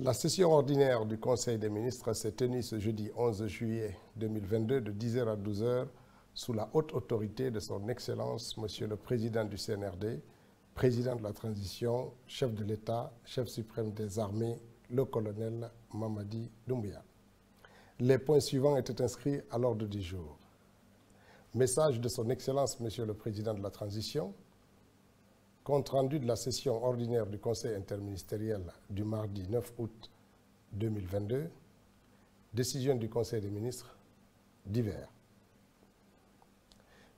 La session ordinaire du Conseil des ministres s'est tenue ce jeudi 11 juillet 2022 de 10h à 12h sous la haute autorité de son Excellence, Monsieur le Président du CNRD, Président de la Transition, chef de l'État, chef suprême des armées, le colonel Mamadi Doumbouya. Les points suivants étaient inscrits à l'ordre du jour. Message de son Excellence, Monsieur le Président de la Transition, compte rendu de la session ordinaire du Conseil interministériel du mardi 9 août 2022, décision du Conseil des ministres, divers.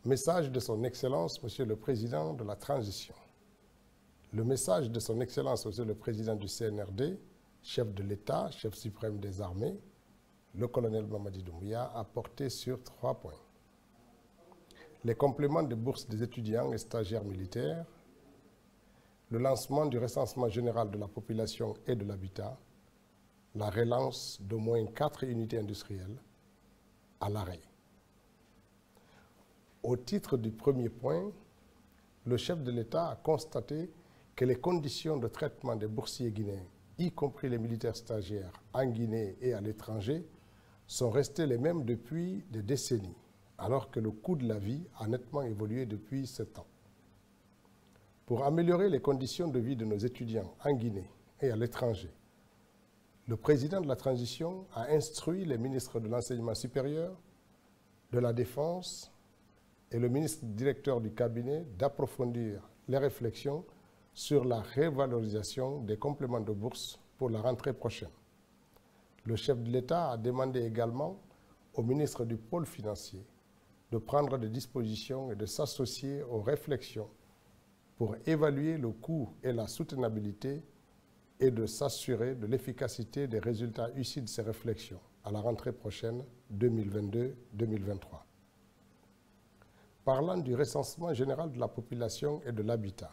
Message de son Excellence, Monsieur le Président de la Transition. Le message de son Excellence, Monsieur le Président du CNRD, chef de l'État, chef suprême des armées, le colonel Mamadi Doumbouya, a porté sur 3 points. Les compléments de bourse des étudiants et stagiaires militaires, le lancement du recensement général de la population et de l'habitat, la relance d'au moins 4 unités industrielles à l'arrêt. Au titre du premier point, le chef de l'État a constaté que les conditions de traitement des boursiers guinéens, y compris les militaires stagiaires en Guinée et à l'étranger, sont restées les mêmes depuis des décennies, alors que le coût de la vie a nettement évolué depuis ce temps. Pour améliorer les conditions de vie de nos étudiants en Guinée et à l'étranger, le président de la transition a instruit les ministres de l'enseignement supérieur, de la Défense et le ministre directeur du cabinet d'approfondir les réflexions sur la révalorisation des compléments de bourse pour la rentrée prochaine. Le chef de l'État a demandé également au ministre du pôle financier de prendre des dispositions et de s'associer aux réflexions pour évaluer le coût et la soutenabilité et de s'assurer de l'efficacité des résultats issus de ces réflexions à la rentrée prochaine 2022-2023. Parlant du recensement général de la population et de l'habitat,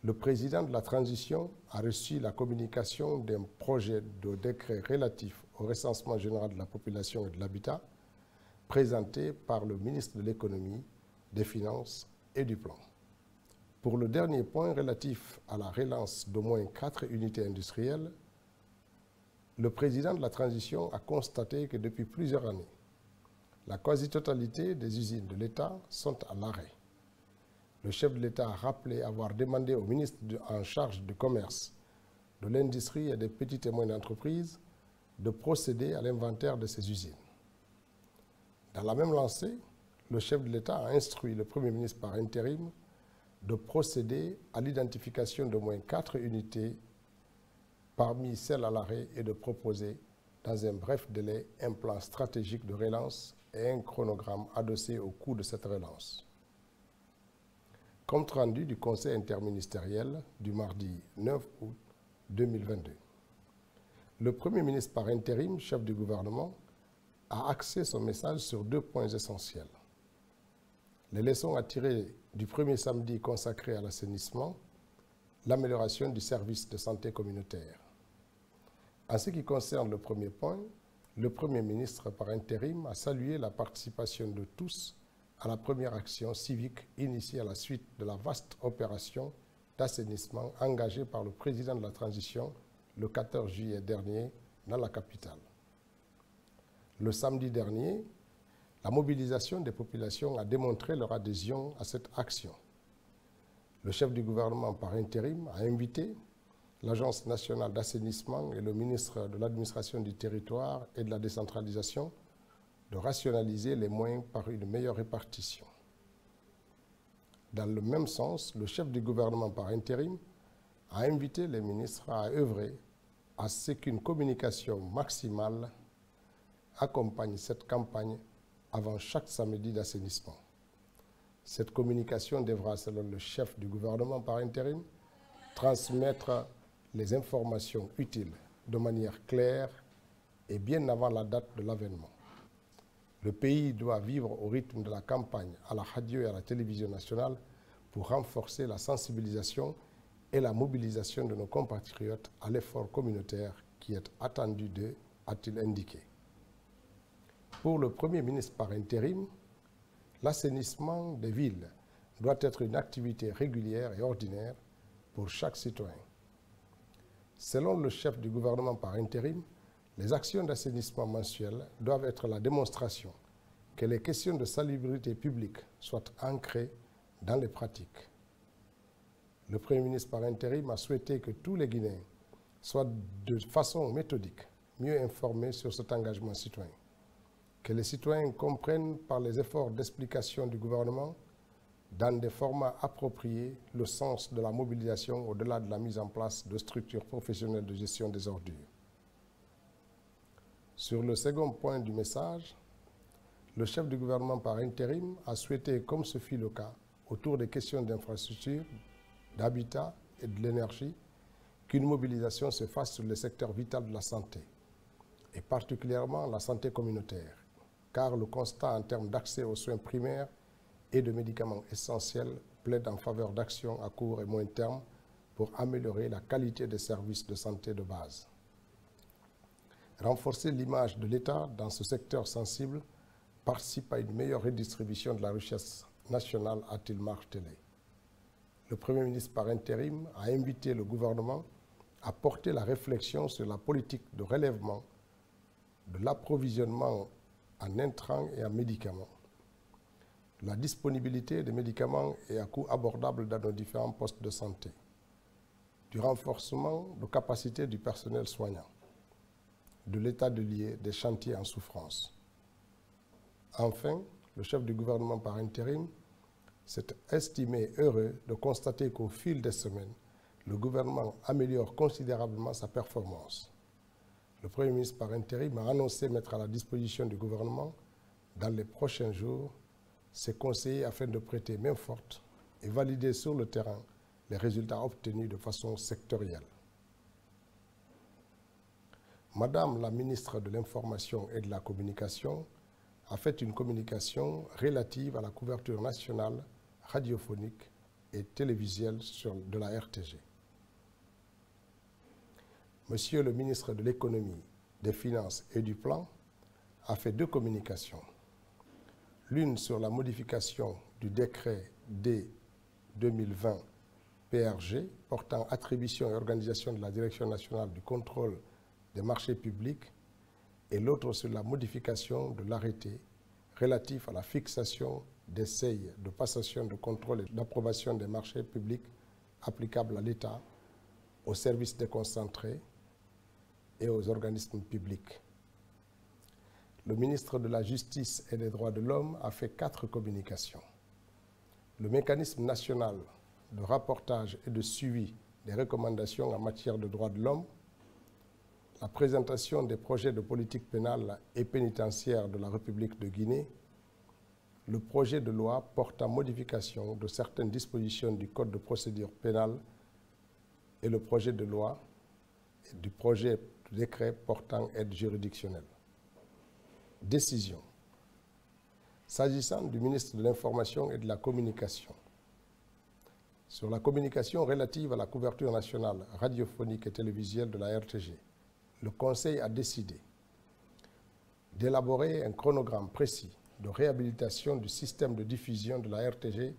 le président de la transition a reçu la communication d'un projet de décret relatif au recensement général de la population et de l'habitat présenté par le ministre de l'Économie, des Finances et du Plan. Pour le dernier point relatif à la relance d'au moins 4 unités industrielles, le président de la transition a constaté que depuis plusieurs années, la quasi-totalité des usines de l'État sont à l'arrêt. Le chef de l'État a rappelé avoir demandé au ministre en charge du commerce, de l'industrie et des petites et moyennes entreprises de procéder à l'inventaire de ces usines. Dans la même lancée, le chef de l'État a instruit le Premier ministre par intérim de procéder à l'identification d'au moins 4 unités parmi celles à l'arrêt et de proposer, dans un bref délai, un plan stratégique de relance et un chronogramme adossé au coût de cette relance. Compte rendu du Conseil interministériel du mardi 9 août 2022. Le Premier ministre par intérim, chef du gouvernement, a axé son message sur 2 points essentiels. Les leçons à tirer du premier samedi consacré à l'assainissement, l'amélioration du service de santé communautaire. En ce qui concerne le premier point, le Premier ministre par intérim a salué la participation de tous à la première action civique initiée à la suite de la vaste opération d'assainissement engagée par le président de la transition le 14 juillet dernier dans la capitale. Le samedi dernier, la mobilisation des populations a démontré leur adhésion à cette action. Le chef du gouvernement par intérim a invité l'Agence nationale d'assainissement et le ministre de l'administration du territoire et de la décentralisation de rationaliser les moyens par une meilleure répartition. Dans le même sens, le chef du gouvernement par intérim a invité les ministres à œuvrer à ce qu'une communication maximale accompagne cette campagne avant chaque samedi d'assainissement. Cette communication devra, selon le chef du gouvernement par intérim, transmettre les informations utiles de manière claire et bien avant la date de l'avènement. Le pays doit vivre au rythme de la campagne à la radio et à la télévision nationale pour renforcer la sensibilisation et la mobilisation de nos compatriotes à l'effort communautaire qui est attendu d'eux, a-t-il indiqué. Pour le Premier ministre par intérim, l'assainissement des villes doit être une activité régulière et ordinaire pour chaque citoyen. Selon le chef du gouvernement par intérim, les actions d'assainissement mensuelles doivent être la démonstration que les questions de salubrité publique soient ancrées dans les pratiques. Le Premier ministre par intérim a souhaité que tous les Guinéens soient de façon méthodique mieux informés sur cet engagement citoyen, que les citoyens comprennent par les efforts d'explication du gouvernement dans des formats appropriés le sens de la mobilisation au-delà de la mise en place de structures professionnelles de gestion des ordures. Sur le second point du message, le chef du gouvernement par intérim a souhaité, comme ce fut le cas autour des questions d'infrastructure, d'habitat et de l'énergie, qu'une mobilisation se fasse sur le secteur vital de la santé, et particulièrement la santé communautaire, car le constat en termes d'accès aux soins primaires et de médicaments essentiels plaide en faveur d'actions à court et moyen terme pour améliorer la qualité des services de santé de base. Renforcer l'image de l'État dans ce secteur sensible participe à une meilleure redistribution de la richesse nationale, a-t-il martelé. Le Premier ministre par intérim a invité le gouvernement à porter la réflexion sur la politique de relèvement de l'approvisionnement en intrants et en médicaments, la disponibilité des médicaments et à coût abordable dans nos différents postes de santé, du renforcement de capacités du personnel soignant, de l'état de lieu des chantiers en souffrance. Enfin, le chef du gouvernement par intérim s'est estimé heureux de constater qu'au fil des semaines, le gouvernement améliore considérablement sa performance. Le Premier ministre par intérim a annoncé mettre à la disposition du gouvernement, dans les prochains jours, ses conseillers afin de prêter main forte et valider sur le terrain les résultats obtenus de façon sectorielle. Madame la ministre de l'Information et de la Communication a fait une communication relative à la couverture nationale, radiophonique et télévisuelle de la RTG. Monsieur le ministre de l'Économie, des Finances et du Plan a fait deux communications. L'une sur la modification du décret D 2020 PRG portant attribution et organisation de la Direction nationale du contrôle des marchés publics et l'autre sur la modification de l'arrêté relatif à la fixation des seuils de passation de contrôle et d'approbation des marchés publics applicables à l'État, aux services déconcentrés et aux organismes publics. Le ministre de la Justice et des Droits de l'Homme a fait 4 communications. Le mécanisme national de rapportage et de suivi des recommandations en matière de droits de l'homme, la présentation des projets de politique pénale et pénitentiaire de la République de Guinée, le projet de loi portant modification de certaines dispositions du Code de procédure pénale et le projet de loi et du projet de décret portant aide juridictionnelle. Décision. S'agissant du ministre de l'Information et de la Communication, sur la communication relative à la couverture nationale radiophonique et télévisuelle de la RTG, le Conseil a décidé d'élaborer un chronogramme précis de réhabilitation du système de diffusion de la RTG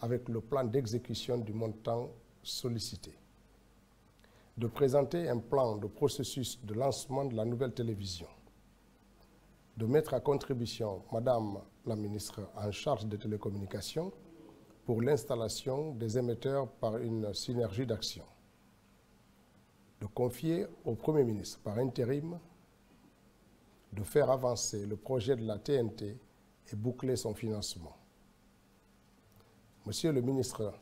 avec le plan d'exécution du montant sollicité, de présenter un plan de processus de lancement de la nouvelle télévision, de mettre à contribution Madame la ministre en charge des télécommunications pour l'installation des émetteurs par une synergie d'action, de confier au Premier ministre par intérim de faire avancer le projet de la TNT et boucler son financement. Monsieur le ministre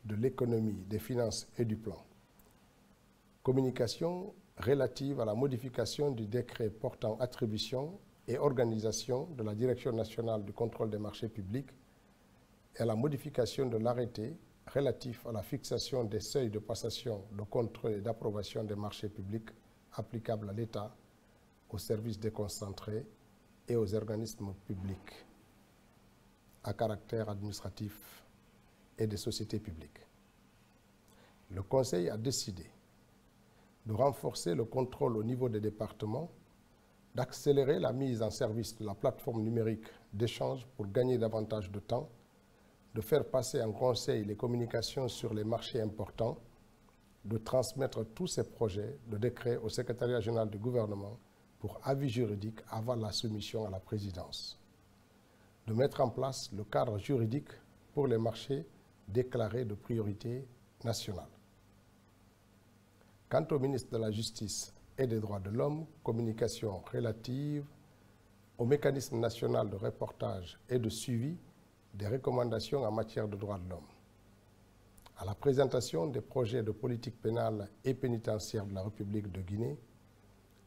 de l'Économie, des Finances et du Plan, communication relative à la modification du décret portant attribution et organisation de la Direction nationale du contrôle des marchés publics et à la modification de l'arrêté relatif à la fixation des seuils de passation, de contrôle et d'approbation des marchés publics applicables à l'État, aux services déconcentrés et aux organismes publics à caractère administratif et des sociétés publiques. Le Conseil a décidé de renforcer le contrôle au niveau des départements, d'accélérer la mise en service de la plateforme numérique d'échange pour gagner davantage de temps, de faire passer en Conseil les communications sur les marchés importants de transmettre tous ces projets de décret au secrétariat général du gouvernement pour avis juridique avant la soumission à la présidence. De mettre en place le cadre juridique pour les marchés déclarés de priorité nationale. Quant au ministre de la Justice et des Droits de l'Homme, communication relative au mécanisme national de reportage et de suivi des recommandations en matière de droits de l'homme, à la présentation des projets de politique pénale et pénitentiaire de la République de Guinée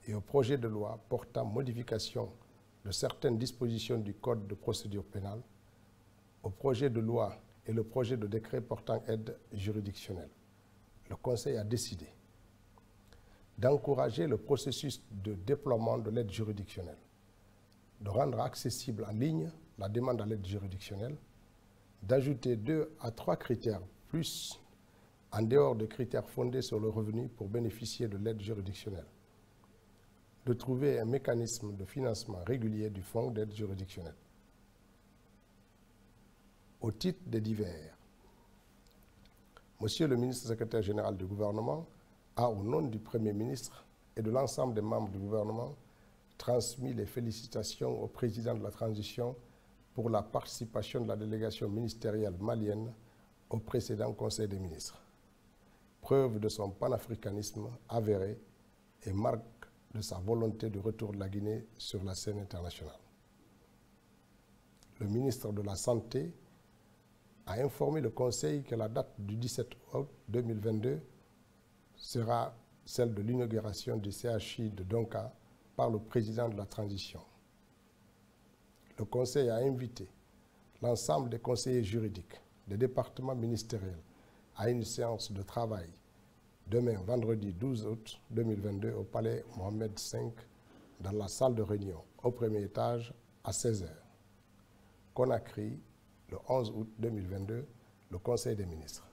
et au projet de loi portant modification de certaines dispositions du Code de procédure pénale, au projet de loi et le projet de décret portant aide juridictionnelle. Le Conseil a décidé d'encourager le processus de déploiement de l'aide juridictionnelle, de rendre accessible en ligne la demande à l'aide juridictionnelle, d'ajouter 2 à 3 critères plus en dehors des critères fondés sur le revenu pour bénéficier de l'aide juridictionnelle, de trouver un mécanisme de financement régulier du fonds d'aide juridictionnelle. Au titre des divers, Monsieur le ministre secrétaire général du gouvernement a, au nom du Premier ministre et de l'ensemble des membres du gouvernement, transmis les félicitations au président de la transition pour la participation de la délégation ministérielle malienne au précédent Conseil des ministres. Preuve de son panafricanisme avéré et marque de sa volonté de retour de la Guinée sur la scène internationale. Le ministre de la Santé a informé le Conseil que la date du 17 août 2022 sera celle de l'inauguration du CHI de Donka par le président de la transition. Le Conseil a invité l'ensemble des conseillers juridiques des départements ministériels à une séance de travail demain, vendredi 12 août 2022, au palais Mohamed V, dans la salle de réunion, au premier étage, à 16h. Conakry, le 11 août 2022, le Conseil des ministres.